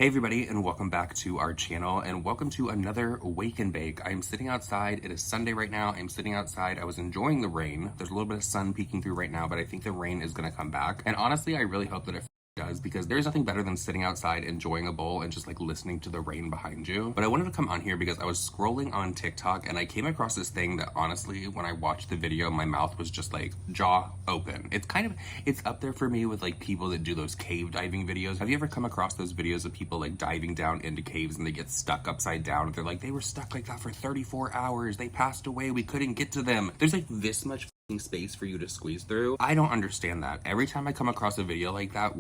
Hey everybody, and welcome back to our channel, and welcome to another Wake and Bake. I'm sitting outside. It is Sunday right now. I'm sitting outside. I was enjoying the rain. There's a little bit of sun peeking through right now, but I think the rain is going to come back. And honestly, I really hope that it does, because there's nothing better than sitting outside enjoying a bowl and just like listening to the rain behind you. But I wanted to come on here because I was scrolling on TikTok and I came across this thing that honestly, when I watched the video, my mouth was just like jaw open. It's up there for me with like people that do those cave diving videos. Have you ever come across those videos of people like diving down into caves and they get stuck upside down and they're like, they were stuck like that for 34 hours. They passed away. We couldn't get to them. There's like this much space for you to squeeze through. I don't understand that. Every time I come across a video like that,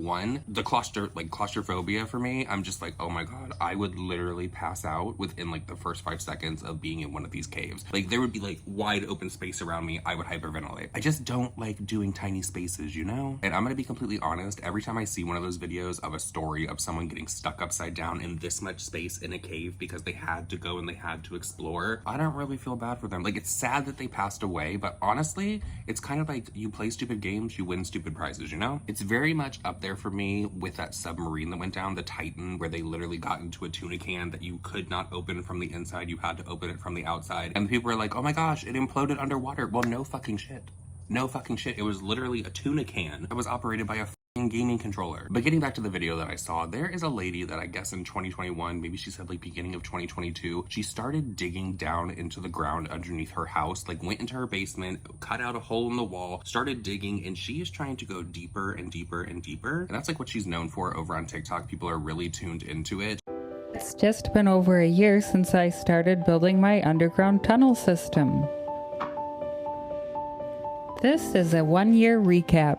the claustrophobia for me, I'm just like, oh my god, I would literally pass out within like the first 5 seconds of being in one of these caves. Like there would be like wide open space around me. I would hyperventilate. I just don't like doing tiny spaces, you know? And I'm gonna be completely honest, every time I see one of those videos of a story of someone getting stuck upside down in this much space in a cave because they had to go and they had to explore, I don't really feel bad for them. Like, it's sad that they passed away, but honestly, it's kind of like you play stupid games, you win stupid prizes, you know? It's very much up there for me with that submarine that went down, the Titan, where they literally got into a tuna can that you could not open from the inside, you had to open it from the outside. And people were like, oh my gosh, it imploded underwater. Well, no fucking shit. No fucking shit. It was literally a tuna can that was operated by a gaming controller. But getting back to the video that I saw, there is a lady that I guess in 2021, maybe she said like beginning of 2022, she started digging down into the ground underneath her house, like went into her basement, cut out a hole in the wall, started digging, and she is trying to go deeper and deeper and deeper. And that's like what she's known for over on TikTok. People are really tuned into it. It's just been over a year since I started building my underground tunnel system. This is a 1-year recap.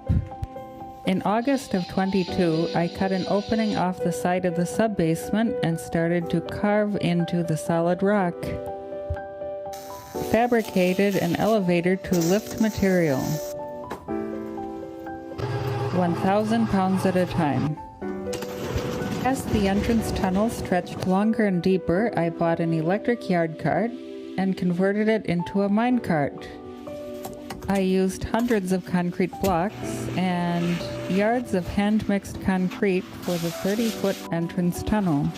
In August of 22, I cut an opening off the side of the sub-basement and started to carve into the solid rock. Fabricated an elevator to lift material, 1,000 pounds at a time. As the entrance tunnel stretched longer and deeper, I bought an electric yard cart and converted it into a mine cart. I used hundreds of concrete blocks and yards of hand-mixed concrete for the 30-foot entrance tunnel.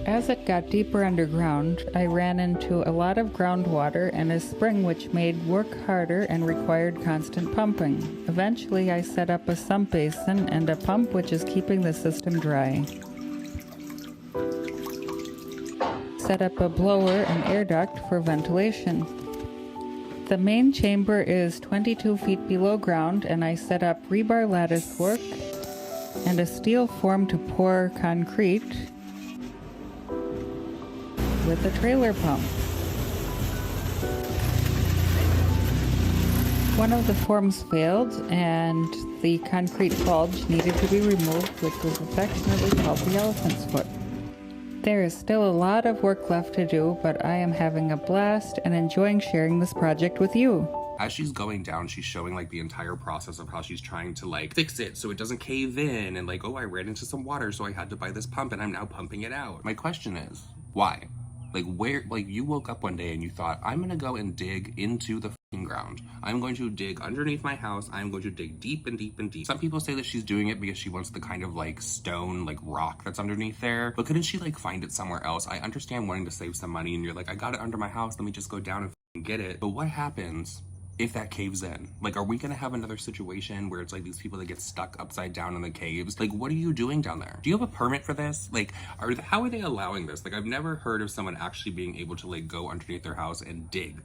As it got deeper underground, I ran into a lot of groundwater and a spring which made work harder and required constant pumping. Eventually, I set up a sump basin and a pump which is keeping the system dry. Set up a blower and air duct for ventilation. The main chamber is 22 feet below ground, and I set up rebar lattice work and a steel form to pour concrete with a trailer pump. One of the forms failed and the concrete bulge needed to be removed, which was affectionately called the elephant's foot. There is still a lot of work left to do, but I am having a blast and enjoying sharing this project with you. As she's going down, she's showing like the entire process of how she's trying to like fix it so it doesn't cave in, and like, oh, I ran into some water so I had to buy this pump and I'm now pumping it out. My question is, why? Like, where, like, you woke up one day and you thought, I'm gonna go and dig into the fucking ground. I'm going to dig underneath my house. I'm going to dig deep and deep and deep. Some people say that she's doing it because she wants the kind of like stone, like rock that's underneath there. But couldn't she like find it somewhere else? I understand wanting to save some money and you're like, I got it under my house. Let me just go down and get it. But what happens if that caves in? Like, are we gonna have another situation where it's like these people that get stuck upside down in the caves? Like, what are you doing down there? Do you have a permit for this? Like, how are they allowing this? Like, I've never heard of someone actually being able to like go underneath their house and dig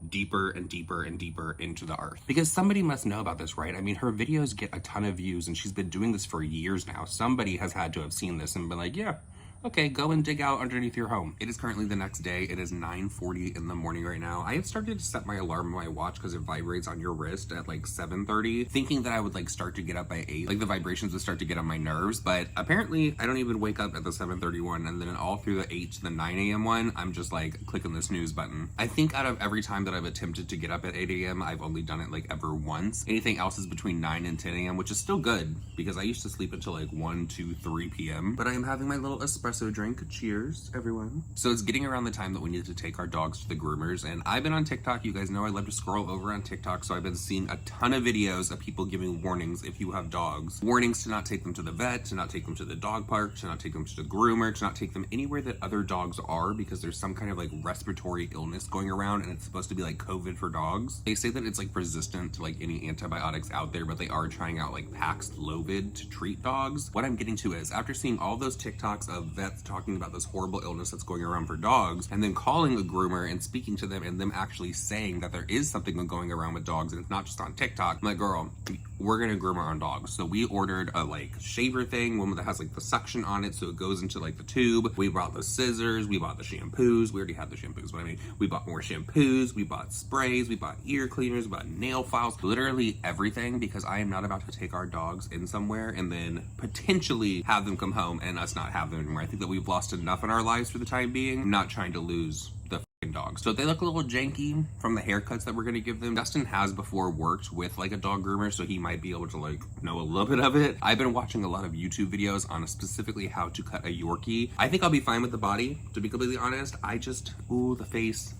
deeper and deeper and deeper into the earth. Because somebody must know about this, right? I mean, her videos get a ton of views and she's been doing this for years now. Somebody has had to have seen this and been like, yeah, okay, go and dig out underneath your home. It is currently the next day. It is 9:40 in the morning right now. I have started to set my alarm on my watch because it vibrates on your wrist at like 7:30, thinking that I would like start to get up by 8. Like the vibrations would start to get on my nerves, but apparently I don't even wake up at the 7:30 one, and then all through the 8 to the 9 a.m. one, I'm just like clicking the snooze button. I think out of every time that I've attempted to get up at 8 a.m., I've only done it like ever once. Anything else is between 9 and 10 a.m., which is still good because I used to sleep until like 1, 2, 3 p.m. But I am having my little espresso espresso drink. Cheers, everyone. So it's getting around the time that we need to take our dogs to the groomers, and I've been on TikTok. You guys know I love to scroll over on TikTok, so I've been seeing a ton of videos of people giving warnings if you have dogs. Warnings to not take them to the vet, to not take them to the dog park, to not take them to the groomer, to not take them anywhere that other dogs are, because there's some kind of like respiratory illness going around, and it's supposed to be like COVID for dogs. They say that it's like resistant to like any antibiotics out there, but they are trying out like Paxlovid to treat dogs. What I'm getting to is, after seeing all those TikToks of vets talking about this horrible illness that's going around for dogs, and then calling a groomer and speaking to them and them actually saying that there is something going around with dogs and it's not just on TikTok, I'm like, girl, we're gonna groom our own dogs. So we ordered a like shaver thing, one that has like the suction on it so it goes into like the tube. We bought the scissors, we bought the shampoos. We already had the shampoos, but I mean, we bought more shampoos, we bought sprays, we bought ear cleaners, we bought nail files, literally everything, because I am not about to take our dogs in somewhere and then potentially have them come home and us not have them anymore. I think that we've lost enough in our lives for the time being. I'm not trying to lose the dogs. So if they look a little janky from the haircuts that we're gonna give them, Dustin has before worked with like a dog groomer, so he might be able to like know a little bit of it. I've been watching a lot of YouTube videos on specifically how to cut a Yorkie. I think I'll be fine with the body, to be completely honest. I just, ooh, the face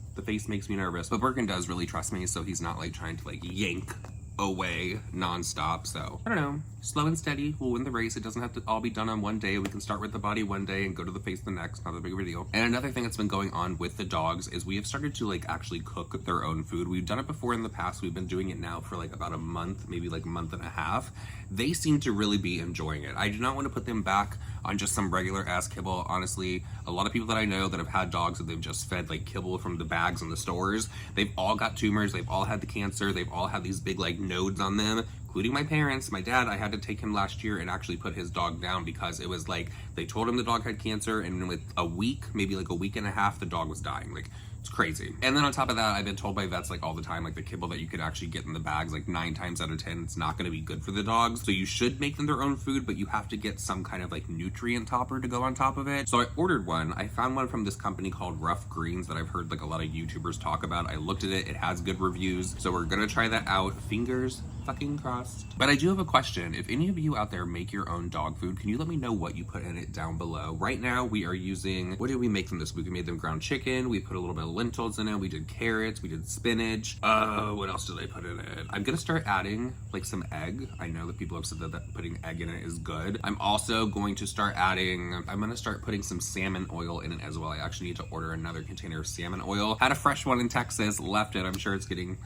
makes me nervous. But Birkin does really trust me, so he's not like trying to like yank away non-stop. So I don't know, slow and steady, we'll win the race. It doesn't have to all be done on one day. We can start with the body one day and go to the face the next. Not a big of a deal. And another thing that's been going on with the dogs is we have started to like actually cook their own food. We've done it before in the past. We've been doing it now for like about a month, maybe like a month and a half. They seem to really be enjoying it. I do not want to put them back on just some regular ass kibble. Honestly, a lot of people that I know that have had dogs that they've just fed like kibble from the bags in the stores, they've all got tumors, they've all had the cancer, they've all had these big like nodes on them, including my parents. My dad, I had to take him last year and actually put his dog down because it was like, they told him the dog had cancer, and with a week, maybe like a week and a half, the dog was dying. Like, it's crazy. And then on top of that, I've been told by vets like all the time, like the kibble that you could actually get in the bags, like 9 times out of 10, it's not gonna be good for the dogs. So you should make them their own food, but you have to get some kind of like nutrient topper to go on top of it. So I ordered one. I found one from this company called Rough Greens that I've heard like a lot of YouTubers talk about. I looked at it, it has good reviews. So we're gonna try that out. Fingers fucking crossed. But I do have a question. If any of you out there make your own dog food, can you let me know what you put in it down below? Right now we are using, what did we make them this week? We made them ground chicken. We put a little bit of lentils in it. We did carrots, we did spinach. What else did I put in it? I'm gonna start adding like some egg. I know that people have said that putting egg in it is good. I'm also going to start adding, I'm gonna start putting some salmon oil in it as well. I actually need to order another container of salmon oil. Had a fresh one in Texas, left it. I'm sure it's getting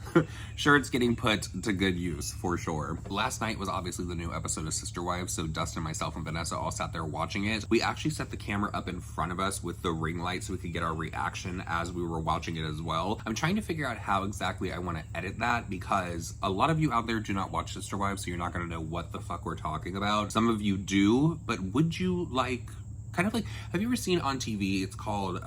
sure it's getting put to good use for sure. Last night was obviously the new episode of Sister Wives, so Dustin, myself, and Vanessa all sat there watching it. We actually set the camera up in front of us with the ring light so we could get our reaction as we were watching it as well. I'm trying to figure out how exactly I want to edit that, because a lot of you out there do not watch Sister Wives, so you're not going to know what the fuck we're talking about. Some of you do, but would you like, kind of like, have you ever seen on TV, it's called,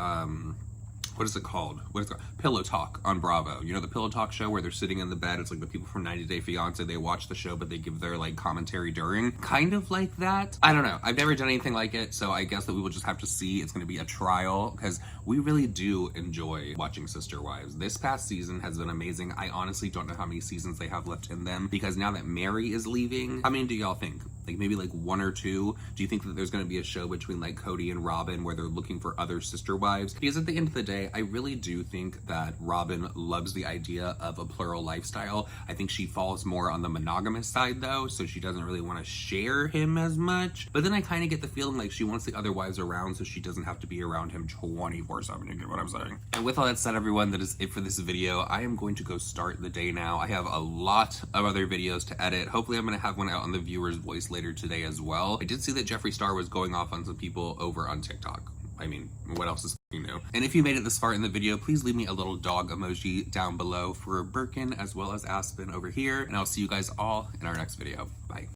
what is it called? What is it called? Pillow Talk on Bravo. You know the Pillow Talk show where they're sitting in the bed? It's like the people from 90 Day Fiance. They watch the show, but they give their like commentary during. Kind of like that. I don't know. I've never done anything like it, so I guess that we will just have to see. It's going to be a trial, because we really do enjoy watching Sister Wives. This past season has been amazing. I honestly don't know how many seasons they have left in them, because now that Mary is leaving, how many do y'all think? Like maybe like 1 or 2? Do you think that there's going to be a show between like Cody and Robin where they're looking for other sister wives? Because at the end of the day, I really do think that Robin loves the idea of a plural lifestyle. I think she falls more on the monogamous side though, so she doesn't really want to share him as much. But then I kind of get the feeling like she wants the other wives around so she doesn't have to be around him 24/7. You get what I'm saying? And with all that said, everyone, that is it for this video. I am going to go start the day now. I have a lot of other videos to edit. Hopefully I'm going to have one out on the viewer's voice later today as well. I did see that Jeffree Star was going off on some people over on TikTok. I mean, what else is new? And if you made it this far in the video, please leave me a little dog emoji down below for Birkin as well as Aspen over here. And I'll see you guys all in our next video. Bye.